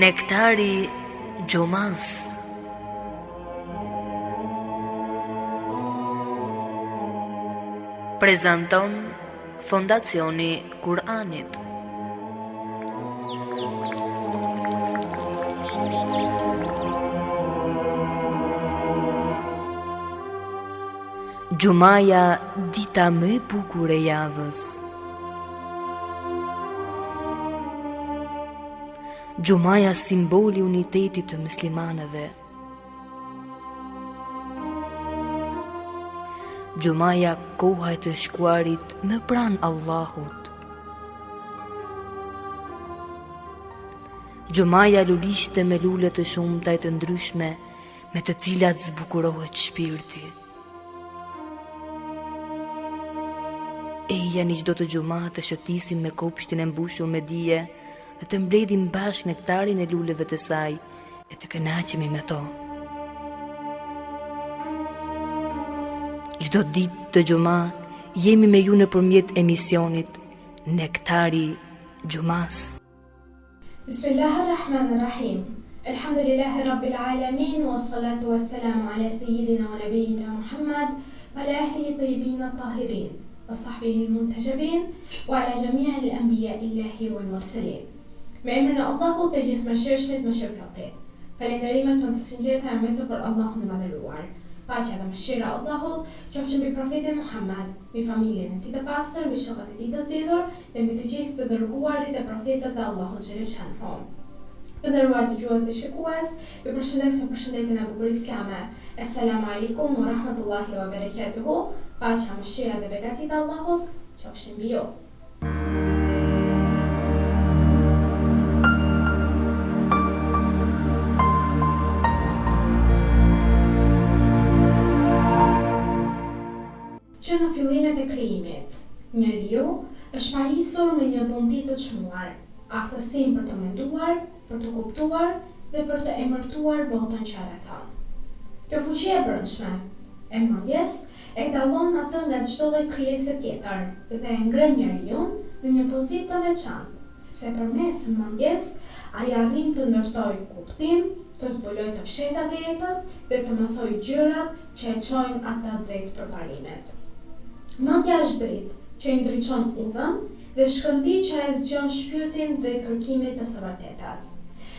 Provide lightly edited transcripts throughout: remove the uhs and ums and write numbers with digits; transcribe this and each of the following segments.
Nektari Gjomas. Prezanton Fondacioni Kur'anit. Gjumaja, dita më e bukur e javës. Gjumaja, simboli unitetit të muslimanëve. Gjumaja, koha e të shkuarit më pranë Allahut. Gjumaja, lulishte me lule të shumta e të ndryshme, me të cilat zbukurohet shpirti. Eja një çdo të gjuma të shëtisim me kopshtin e mbushur me dije dhe të mbledhim bashkë nektarin e luleve të saj e të kënaqemi me to. Çdo ditë të gjuma jemi me ju nëpërmjet emisionit Nektari Gjumas. Bismillahirrahmanirrahim. Alhamdulillahi rabbil alamin wassalatu wassalamu ala sayyidina wa nabiyyina Muhammad wa ala ahlihi tayyibin at-tahirin wa sahbihi al-muntajabin wa ala jami' al-anbiya illahi wal mursalin. Me emrin e Allahut të gjithë mëshirshmit mëshirëplotit. Falënderimet më të sinqerta janë vetëm për Allahun e madhëruar. Paqja dhe mëshira e Allahut qofshin mbi profetin Muhammad, mbi familjen e tij të pastër, mbi shokët e tij të zgjedhur dhe mbi të gjithë të dërguarit dhe profetët e Allahut xhaleshanhu. Të nderuar dëgjues dhe shikues, ju përshëndes me përshëndetjen e bukur islame. Assalamu alaikum wa rahmatullahi wa barakatuhu. Paqja, mëshira dhe begatit e Allahut qofshin mbi ju. Që në fillimet e krijimit, njeriu është pajisur me një dhunti të çmuar, aftësinë për të menduar, për të kuptuar dhe për të emërtuar botën që rrethon. Kjo fuqi e brendshme e mendjes e dallon atë nga çdo lloj krijese tjetër dhe e ngren njeriu në një pozitë të veçantë, sepse përmes mendjes ai arrin të ndërtojë kuptim, të zbulojë të fshetat e jetës dhe të mësojë gjërat që e çojnë atë drejt përparimet. Mendja është dritë që i ndriçon udhën dhe shkëndi që e zgjon shpirtin drejt kërkimit të së vërtetës.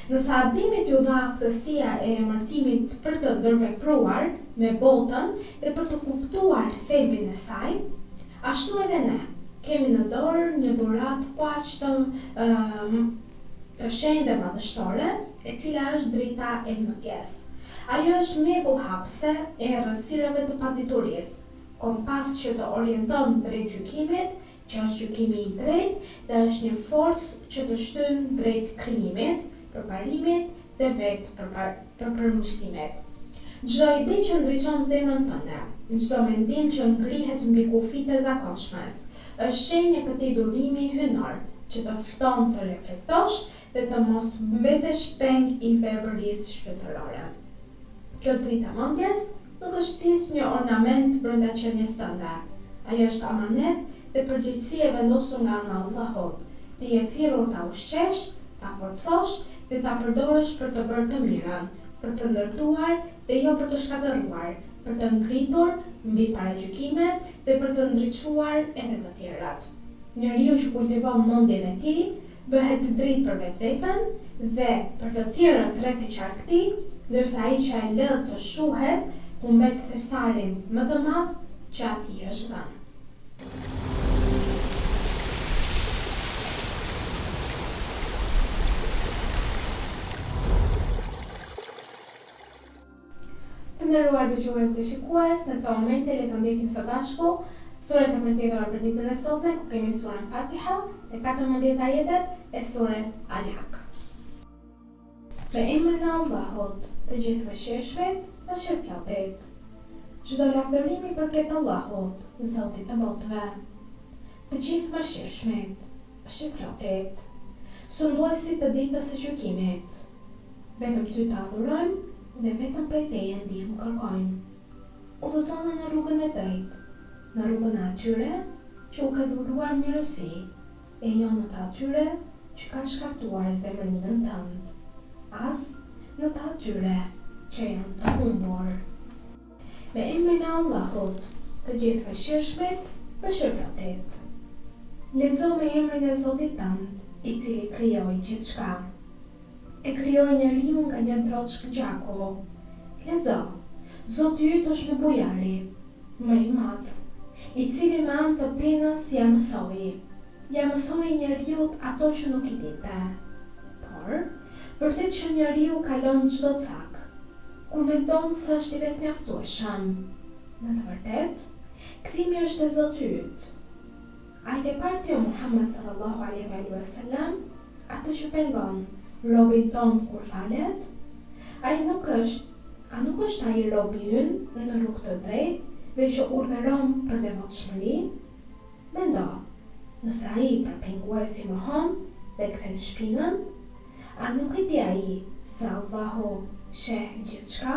Nëse adimit ju dha aftësia e emërtimit për të ndërvepruar me botën dhe për të kuptuar thelbin e saj, ashtu edhe ne kemi në dorë një dhuratë po aq të shenjtë dhe madhështore, e cila është drita e mendjes. Ajo është mrekull hapse e errësirave të paditurisë, kompas që të orienton drejt gjykimit, që është gjykimi i drejtë dhe është një forcë që të shtyn drejt krijimit, përparimit dhe vetë përmirësimit. Çdo ide që ndriçon zemrën tënde, çdo mendim që ngrihet mbi kufijtë e zakonshmes, është shenjë e këtij durimi hynor që të fton të reflektosh dhe të mos mbetesh peng i verbërisë shpirtërore. Kjo drita mendjes nuk është thjesht një ornament brenda qenies tënde. Ajo është amanet dhe përgjegjësi e vendosur nga ana e Allahut. Ti je thirrur ta ushqesh, ta forcosh dhe ta përdorësh për të bërë të mirën, për të ndërtuar dhe jo për të shkatëruar, për të ngritur mbi paragjykimet dhe për të ndriçuar edhe të tjerat. Njeriu që kultivon mendjen e tij bëhet dritë për vetveten dhe për të tjerët rreth e qark tij, ndërsa ai që e lë të shuhet humbet thesarin më të madh që atij është dhënë. Të nderuar dëgjues dhe shikues, në këtë moment le të ndjekim së bashku surat e përzgjedhura për ditën e sotme, ku kemi surën Fatiha dhe 14 ajetet e surës Al-Haq. Në emrin e Allahut, të gjithë mëshirshmit, mëshirëplotit. Çdo lavdërim i përket Allahut, Zotit të botëve. Të gjithë mëshirshmit, mëshirëplotit, sunduesit të ditës së gjykimit. Vetëm ty të adhurojmë dhe vetëm prej teje ndihmë kërkojmë. Udhëzona në rrugën e drejtë, në rrugën e atyre që u ka dhuruar mirësi, e jo në të atyre që kanë shkaktuar zemërimin tënd. as në të atyre që janë të humbur. Me emrin e Allahut, të gjithë mëshirshmit, mëshirëplot. Lexo me emrin e Zotit tënd, i cili krijoi gjithçka. E krijoi njeriu nga një droçk gjaku. Lexo. Zoti yt është me bujari, më i madh, i cili me anë të penës ja mësoi njeriu ato që nuk i dinte. Por, vërtet që njeriu kalon çdo cak, kur mendon se është i vetë mjaftueshëm. Në të vërtet, kthimi është e Zotit yt. Ai ke parë ti Muhammed sallallahu alaihi wasallam, atë që pengon robin ton kur falet? A nuk është ai robi ynë në rrugë të drejtë dhe që urdhëron për devotshmëri? Mendo, nëse ai për penguesi mohon dhe kthen shpinën, a nuk e di ai se Allahu sheh gjithçka?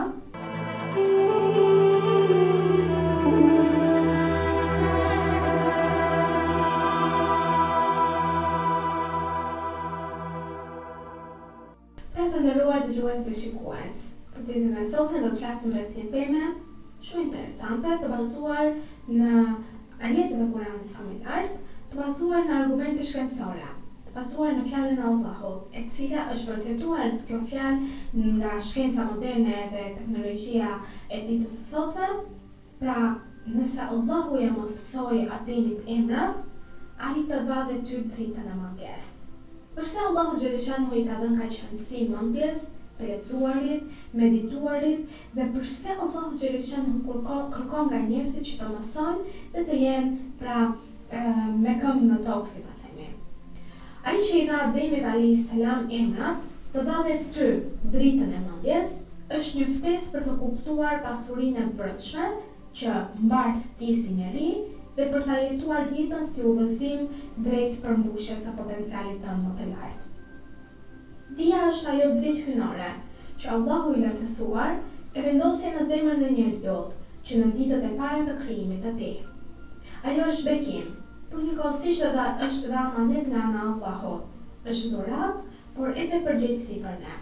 Pra të nderuar dëgjues dhe shikues, për ditën e sotme do të flasim rreth një teme shumë interesante, të bazuar në ajetet e Kuranit familjar, të bazuar në argumente shkencore, të bazuar në fjalën e Allahut, e cila është vërtetuar kjo fjalë nga shkenca moderne dhe teknologjia e ditës së sotme. Pra, nëse Allahu ja mësoi Ademit emrat, ai të dha dhe ty dritën e mendjes. Përse Allahu xhaleshanu i ka dhënë kaq rëndësi mendjes, të lexuarit, medituarit, dhe përse Allahu xhaleshanu kërkon nga njerëzit që të mësojnë dhe të jenë me këmbë në tokë, si ta themi. Ai që i dha Ademit alayhis salam emrat, të dha dhe ty dritën e mendjes, është një ftesë për të kuptuar pasurinë e brendshme që mbart ti si njeri dhe për ta jetuar jetën si udhëzim drejt përmbushjes së potencialit tënd më të lartë. Dija është ajo dritë hyjnore që Allahu i lartësuar e vendosi në zemrën e njeriut që në ditët e para të krijimit të tij. Ajo është bekim, por njëkohësisht edhe është dhe amanet nga ana e Allahut. Është dhuratë, por edhe përgjegjësi për ne.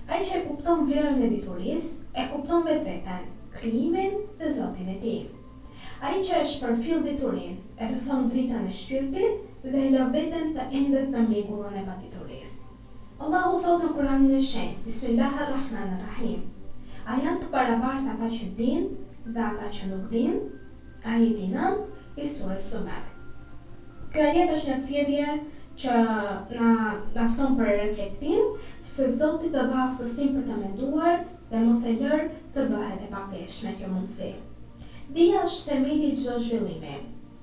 Ai që e kupton vlerën e diturisë, e kupton vetveten, krijimin dhe Zotin e tij. Ai që e shpërfill diturinë, e rëson dritën e shpirtit dhe e lë veten të endet në mregullën e paditurisë. Allahu thot në Kuranin e shenjtë, Bismillahirrahmanirrahim. A janë të barabartë ata që dinë dhe ata që nuk dinë? Ajeti 9 i surës Zumar. Kjo ajet është një thirrje që na dafton për reflektim, sepse Zoti të dha aftësinë për të menduar dhe mos e lër të bëhet e pavlefshme kjo mundësi. Dija është themeli i çdo zhvillimi.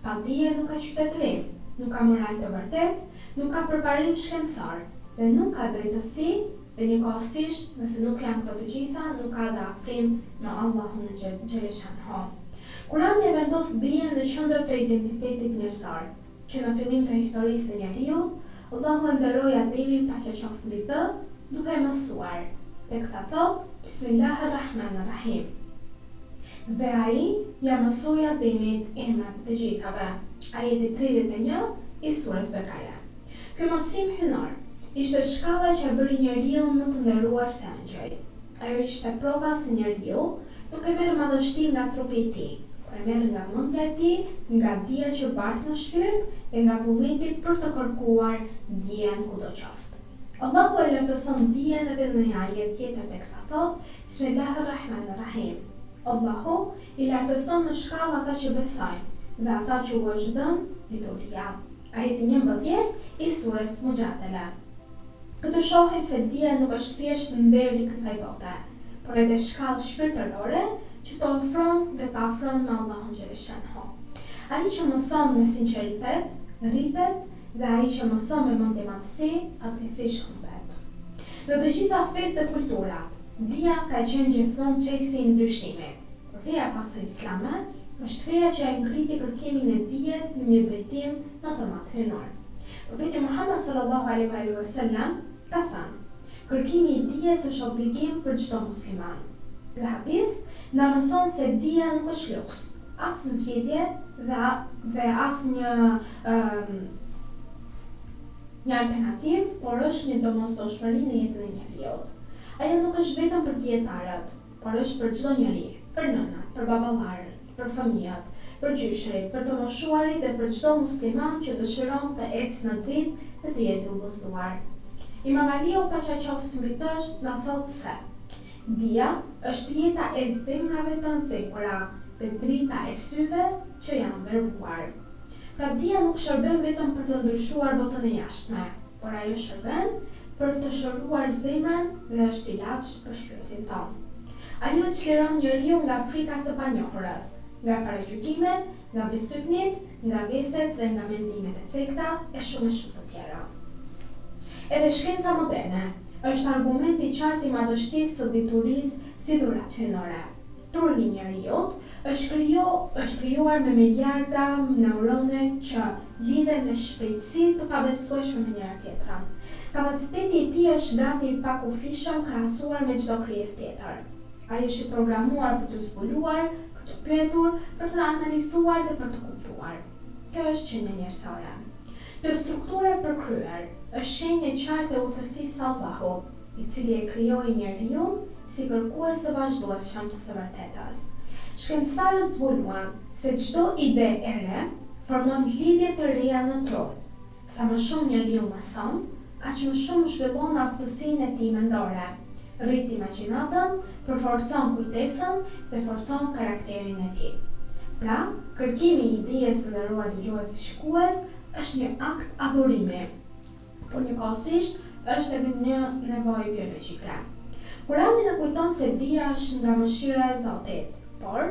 Pa dije nuk ka qytetërim, nuk ka moral të vërtet, nuk ka përparim shkencor dhe nuk ka drejtësi, dhe njëkohësisht, nëse nuk janë këto të gjitha, nuk ka dhe afrim në Allahun e xhaleshanhu. Kurani e vendos dijen në qendër të identitetit njerëzor, që në fillim të historisë së njeriut, Allahu e nderoi Ademin paqja qoftë mbi të, duke e mësuar, teksa thot Bismillahirrahmanirrahim. Dhe ai ja mësoi Ademit emrat të gjithave. Ajeti 31 i surës Bekare. Ky mësim hyjnor ishte shkalla që e bëri njeriu më të nderuar se angjëjt. Ajo ishte prova se njeriu nuk e merr madhështi nga trupi i tij, por e merr nga mendja e tij, nga dija që bart në shpirt dhe nga vullneti për të kërkuar dijen kudo qoftë. Allahu e lartëson dijen edhe në një ajet tjetër teksa thot Bismillahirrahmanirrahim. Allahu i lartëson në shkallë ata që besojnë dhe ata që u është dhënë dituria. Ajeti 11 i surës Mujadala. Këtu shohim se dija nuk është thjesht nder i kësaj bote, por edhe shkallë shpirtërore që të ofron dhe të afron me Allahun xhaleshanhu. Ai që mëson me sinqeritet, rritet, dhe ai që mëson me mendje madhësi, fatkeqësisht humbet. Në të gjitha fetë dhe kulturat, dija ka qenë gjithmonë çelësi i ndryshimit. Feja pasër islame është feja që e ngriti kërkimin e dijes në një drejtim më të madh hyjnor. Profeti Muhammed sallallahu alaihi wasallam ka thënë: kërkimi i dijes është obligim për çdo musliman. Ky hadith na mëson se dija nuk është luks, as zgjidhje dhe as një një alternativë, por është një domosdoshmëri në jetën e njeriut. Ajo nuk është vetëm për dietarët, por është për çdo njeri, për nënat, për baballarët, për fëmijët, për gjyshërit, për të moshuarit dhe për çdo musliman që dëshiron të ecë në dritë dhe të jetë udhëzuar. Imam Aliu paqaqoftë mbi të na thotë se dia është jeta e zemrave të ndhekura dhe drita e syve që janë verbuar. Pra dia nuk shërben vetëm për të ndryshuar botën e jashtme, por ajo shërben për të shëruar zemrën dhe është ilaç për shpirtin tonë. Ajo e çliron njeriu nga frika së panjohurës, nga paragjykimet, nga bistypnit, nga veset dhe nga mendimet e cekta e shumë të tjera. Edhe shkenca moderne është argument i qartë i madhështisë së diturisë si dhurat hyjnore. Truri i njeriut është krijuar me miliarda neurone që lidhen me shpejtësi të pabesueshme me njëra tjetrën. Kapaciteti i tij është gati i pakufishëm krahasuar me çdo krijesë tjetër. Ai është i programuar për të zbuluar, për të pyetur, për të analizuar dhe për të kuptuar. Kjo është qenia njerëzore. Kjo strukturë e përkryer është shenjë e qartë e urtësisë së Allahut, i cili e krijoi njeriun si kërkues të vazhdueshëm të së vërtetës. Shkencëtarët zbuluan se çdo ide e re formon lidhje të reja në tron. Sa më shumë njeriu mëson, aq më shumë zhvillon aftësinë e tij mendore, rrit imagjinatën, përforcon kujtesën dhe forcon karakterin e tij. Pra, kërkimi i dijes të nderuar dëgjues dhe shikues është një akt adhurimi, por njëkohësisht është edhe një nevojë biologjike. Kurani na kujton se dia është nga mëshira e Zotit, por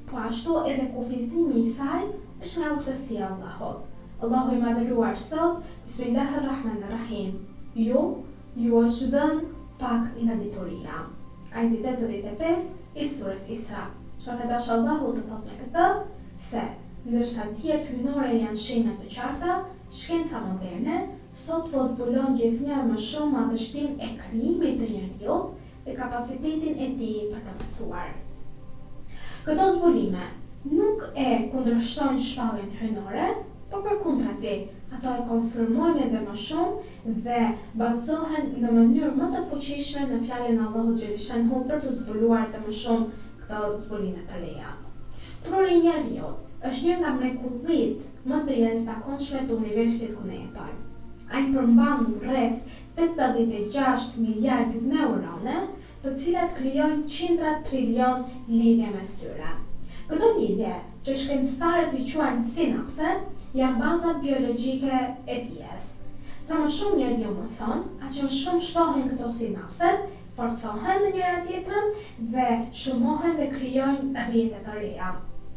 po ashtu edhe kufizimi i saj është nga urtësia e Allahut. Allahu i madhëruar thot: Bismillahirrahmanirrahim. Ju është dhënë pak nga dituria. Ajeti 85 i surës Isra. Çfarë dash Allahu të thotë me këtë? Se ndërsa dijet hyjnore janë shenja të qarta, shkenca moderne sot po zbulon gjithnjë më shumë madhështinë e krijimit të njeriut dhe kapacitetin e tij për të mësuar. Këto zbulime nuk e kundërshtojnë shpalljen hyjnore, por përkundrazi, ato e konfirmojnë edhe më shumë dhe bazohen në mënyrë më të fuqishme në fjalën e Allahut xhaleshanhu për të zbuluar edhe më shumë këto zbulime të reja. Truri i njeriut është një nga mrekullitë më të jashtëzakonshme të universit ku ne jetojmë. Ai përmban rreth 86 miliardë neurone, të cilat krijojnë qindra trilion lidhje mes tyre. Këto lidhje, që shkencëtarët i quajnë sinapse, janë baza biologjike e dijes. Sa më shumë njeriu mëson, aq më shumë shtohen këto sinapset, forcohen në njëra tjetrën dhe shumohen dhe krijojnë rrjete të reja.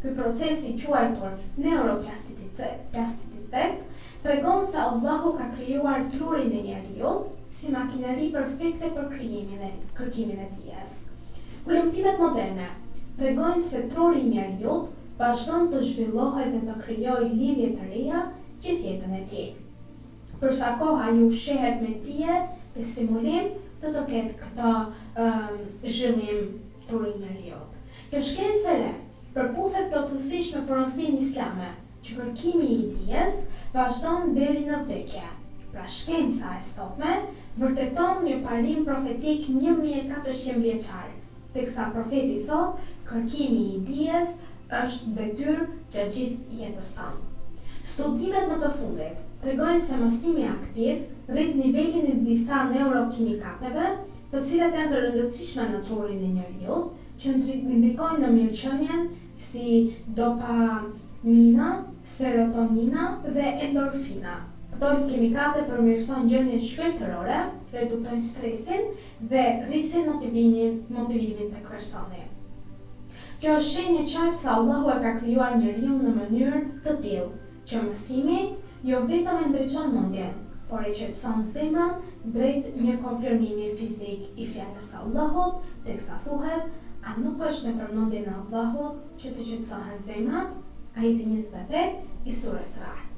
Ky proces i quajtur neuroplasticitet tregon se Allahu ka krijuar trurin e njeriut si makineri perfekte për kërkimin e dijes. Kulumtimet moderne tregojnë se truri i njeriut vazhdon të zhvillohet dhe të krijojë lidhje të reja gjithë jetën e tij. Përsa koha ju ushqehet me dije dhe stimulim, do të ketë këtë zhvillim truri i njeriut. Kjo shkencë e re përputhet plotësisht me porosin islame, që kërkimi i dijes vazhdon deri në vdekje. Pra shkenca e sotme vërteton një parim profetik 1400 vjeçar, teksa profeti thot, kërkimi i dijes është detyrë gjatë gjithë jetës tonë. Studimet më të fundit tregojnë se mësimi aktiv rrit nivelin e disa neurokimikateve, të cilat janë të rëndësishme në trurin e njeriut, që ndikojnë në mirëqenien si dopamina, serotonina dhe endorfina. Këto kimikate përmirësojnë gjendjen shpirtërore, reduktojnë stresin dhe rrisin motivimin tek personi. Kjo është shenjë e qartë se Allahu e ka krijuar njeriu në mënyrë të tillë që mësimi jo vetëm e ndriçon mendjen, por e qetëson zemrën drejt një konfirmimi fizik i fjalës së Allahut, teksa thuhet: a nuk është me përmendjen e Allahut që të qetësohen zemrat? Ajeti 28 i surës Ra'd.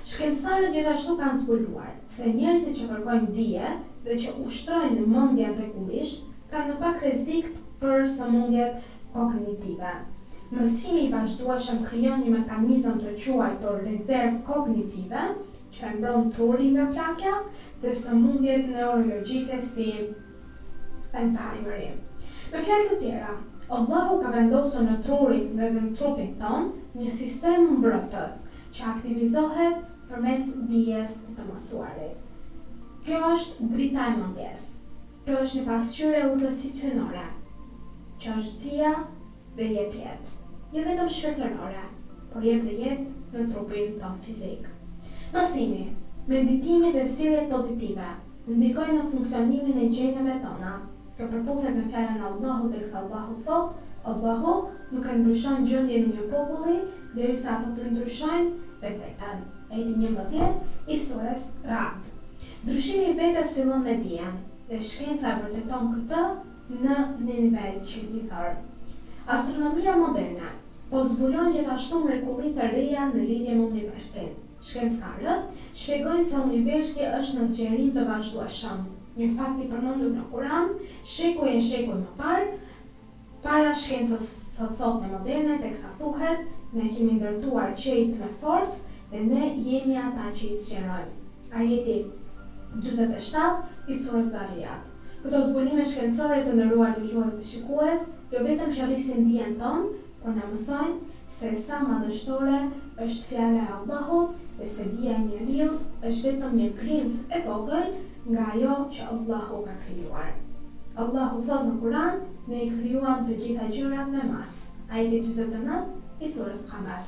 Shkencëtarët gjithashtu kanë zbuluar se njerëzit që kërkojnë dije dhe që ushtrojnë mendjen rregullisht kanë më pak rrezik për sëmundjet kognitive. Mësimi i vazhdueshëm krijon një mekanizëm të quajtur rezervë kognitive, që e mbron trurin nga plakja dhe sëmundjet neurologjike si Alzheimeri. Me fjalë të tjera, Allahu ka vendosur në trurin dhe në trupin ton një sistem mbrojtës që aktivizohet përmes dijes të mësuarit. Kjo është drita e mendjes. Kjo është një pasqyrë e urtësisë hyjnore, që është dija dhe jep jetë. Jo vetëm shpirtërore, por jep dhe jetë në trupin ton fizik. Mësimi, meditimi dhe sjelljet pozitive ndikojnë në funksionimin e gjendjeve tona. Kjo përputhet me fjalën Allahu teksa Allahu thot, Allahu nuk e ndryshon gjendjen e një populli derisa ato të ndryshojnë vetveten. Ajeti 11 i surës Ra'd. Ndryshimi i vetes fillon me dijen dhe shkenca e vërteton këtë në një nivel civilizor. Astronomia moderne po zbulon gjithashtu mrekulli të reja në lidhje me universin. Shkencëtarët shpjegojnë se universi është në zgjerim të vazhdueshëm, një fakt i përmendur në Kur'an shekuj e shekuj më parë, para shkencës së sotme moderne, teksa thuhet, ne kemi ndërtuar qejt me forcë dhe ne jemi ata që i zgjerojmë. Ajeti 47 i surës Dhariyat. Këto zbulime shkencore të nderuar dëgjues dhe shikues, jo vetëm që rrisin dijen tonë, por na mësojnë se sa madhështore është fjala e Allahut dhe se dija e njeriut është vetëm një grimës e vogël nga ajo që Allahu ka krijuar. Allahu thot në Kur'an, ne i krijuam të gjitha gjërat me mas. Ajeti 49 i surës Qamar.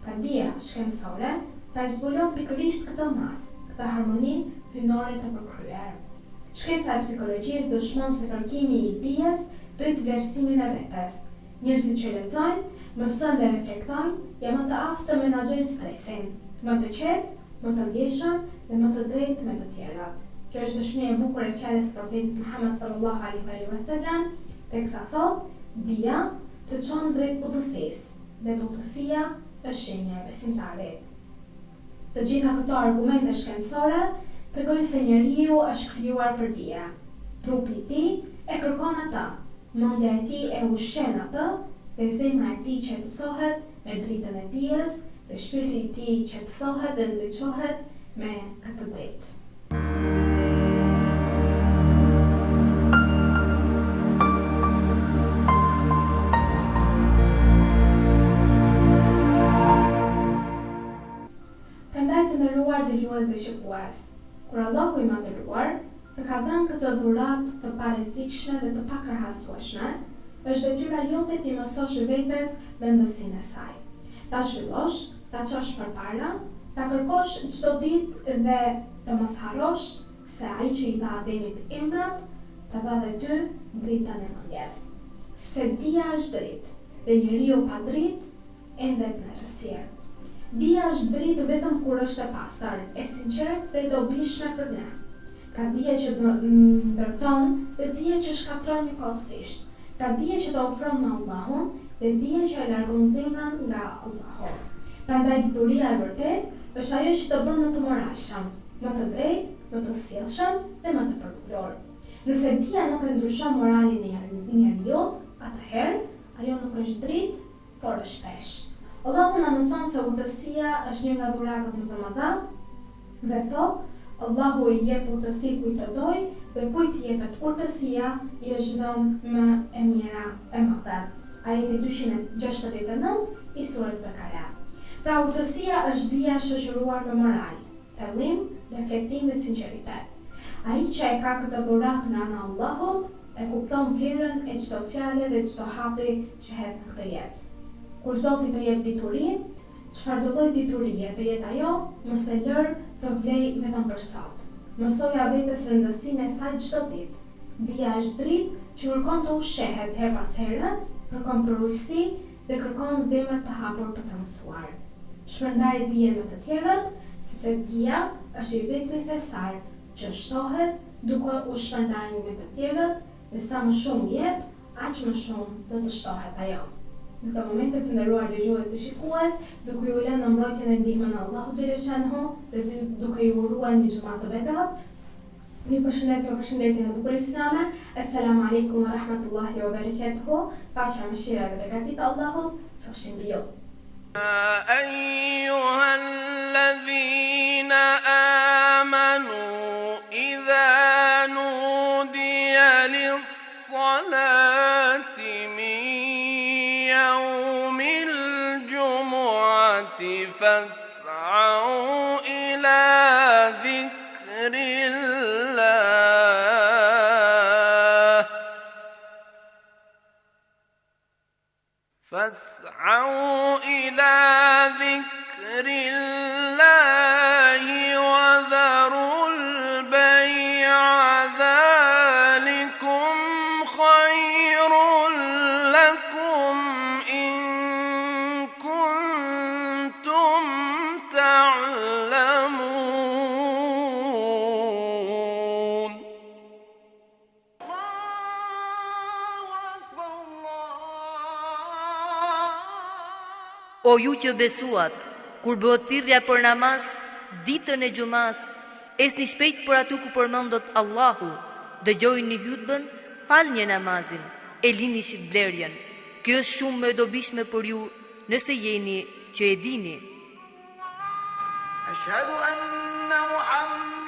Pra dija shkencore pa zbulon pikërisht këtë mas, këtë harmoni hyjnore të përkryer. Shkenca e psikologjisë dëshmon se kërkimi i dijes rrit vlerësimin e vetes. Njerëzit që lexojnë, mësojnë dhe reflektojnë, janë më të aftë të menaxhojnë stresin, më të qetë, më të ndjeshëm dhe më të drejtë me të tjerat. Kjo është dëshmi e bukur e fjalës së profetit Muhammed sallallahu alaihi wasallam, teksa thot, dija të çon drejt butësisë dhe butësia është shenja e besimtarit. Të gjitha këto argumente shkencore tregojnë se njeriu është krijuar për dije. Trupi i tij e kërkon atë, mendja e tij e ushqen atë dhe zemra e tij qetësohet me dritën e dijes dhe shpirti i tij qetësohet dhe ndriçohet me këtë dritë. Prandaj të nderuar dëgjues dhe shikues, kur Allahu i madhëruar të ka dhënë këtë dhuratë të parezitshme dhe të pakërhasueshme, është detyra jote ti mësosh vetes vendësinë e saj. Ta zhvillosh, ta çosh përpara, ta kërkosh çdo ditë dhe të mos harrosh se ai që i dha Ademit emrat, të dha dhe ty dritën e mendjes. Sepse dija është dritë dhe njeriu pa dritë endet në errësirë. Dija është dritë vetëm kur është e pastër, e sinqertë dhe e dobishme për ne. Ka dija që të ndërton dhe dija që shkatron njëkohësisht. Ka dija që të ofron me Allahun dhe dija që e largon zemrën nga Allahu. Prandaj dituria e vërtet është ajo që të bën më të moralshëm, më të drejtë, më të sjellshëm dhe më të përkullor. Nëse dija nuk e ndryshon moralin e njeriu, atëherë ajo nuk është dritë, por është peshë. Allahu na mëson se urtësia është një nga dhuratat më të mëdha dhe thot, Allahu i jep urtësi kujt të doj dhe kujt i jepet urtësia i është dhënë më e mira e mëdha. Ajeti 269 i surës Bekara. Pra urtësia është dija shoqëruar me moral, thellim, reflektim dhe sinqeritet. Ai që e ka këtë dhuratë nga ana e Allahut e kupton vlerën e çdo fjale dhe çdo hapi që hedh në këtë jetë. Kur Zoti të jep dituri, çfarëdo lloj diturie të jetë ajo, mos e lër të vlej vetëm për sot. Mësoja vetes rëndësinë e saj çdo ditë. Dija është dritë që kërkon të ushqehet her pas here, kërkon përujësi dhe kërkon zemër të hapur për të mësuar. Shpërndaj dijen me të tjerët, sepse dija është i vetmi thesar që shtohet duke u shpërndarë me të tjerët dhe sa më shumë jep, aq më shumë do të shtohet ajo. Në këto momente të nderuar dëgjues dhe shikues, duke ju lënë në mbrojtjen e ndihmën e Allahut xhaleshanhu dhe duke ju uruar një xumë të begat, ju përshëndes me përshëndetjen e bukur islame. Assalamu alaikum wa rahmatullahi wa barakatuhu. Paqja, mëshira dhe begati të Allahut qofshin mbi ju. أيها الذين آمنوا إذا نودي للصلاة من يوم الجمعة فاسعوا إلى ذكر الله وذروا البيع ذلكم خير لكم إن كنتم تعلمون. O ju që besuat, kur bëhet thirrja për namaz, ditën e xumas, esni shpejt për aty ku përmendet Allahu, dëgjojini hutbën, falni namazin, e lini shitblerjen. Kjo është shumë më e dobishme për ju, nëse jeni që e dini. Ashhadu anna Muhammad